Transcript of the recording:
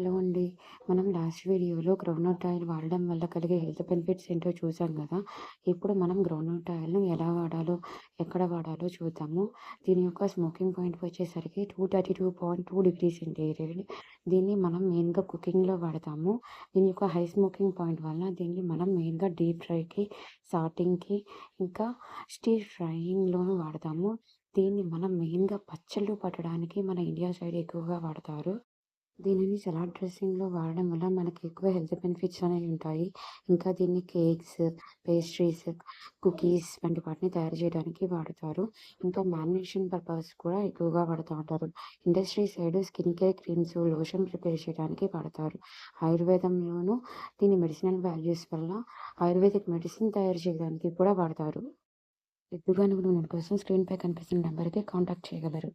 Hello అండి. మనం last వీడియోలో గ్రౌండ్‌నట్ ఆయిల్ వాడడం వల్ల కలిగే హెల్త్ బెనిఫిట్స్ ఏంటో చూసాం గదా! ఇప్పుడు మనం గ్రౌండ్‌నట్ ఆయిల్‌ని ఎలా వాడాలో, ఎక్కడ వాడాలో చూద్దాము. దీని యొక్క స్మోకింగ్ పాయింట్ వచ్చేసరికి 232.2 డిగ్రీ సెంటీగ్రేడ్. దీన్ని మనం మెయిన్‌గా కుకింగ్‌లో వాడతాము. దీని యొక్క హై స్మోకింగ్ పాయింట్ వల్ల దీన్ని మనం మెయిన్‌గా డీప్ ఫ్రైకి, సాటింగ్‌కి, ఇంకా స్టిర్ ఫ్రైయింగ్‌లోనూ వాడతాము. దీన్ని మనం మెయిన్‌గా పచ్చళ్ళు పట్టడానికి మన ఇండియా సైడ్ ఎక్కువగా వాడతారు. దీనిని సలాడ్ డ్రెస్సింగ్‌లో వాడడం వల్ల మనకి ఎక్కువ హెల్త్ బెనిఫిట్స్ అనేవి ఉంటాయి. ఇంకా దీన్ని కేక్స్, పేస్ట్రీస్, కుకీస్ వంటి వాటిని తయారు చేయడానికి వాడతారు. ఇంకా మ్యారినేషన్ పర్పస్ కూడా ఎక్కువగా వాడుతా ఉంటారు. Industry side skin care creams, lotion prepare చేయడానికి వాడతారు. ఆయుర్వేదంలోనూ దీని మెడిసినల్ వాల్యూస్ వల్ల ఆయుర్వేదిక్ మెడిసిన్ తయారు చేయడానికి కూడా వాడతారు. ఎద్దుగానుగ నూనె కోసం స్క్రీన్‌పై కనిపిస్తున్న నంబర్‌కి కాంటాక్ట్ చేయగలరు.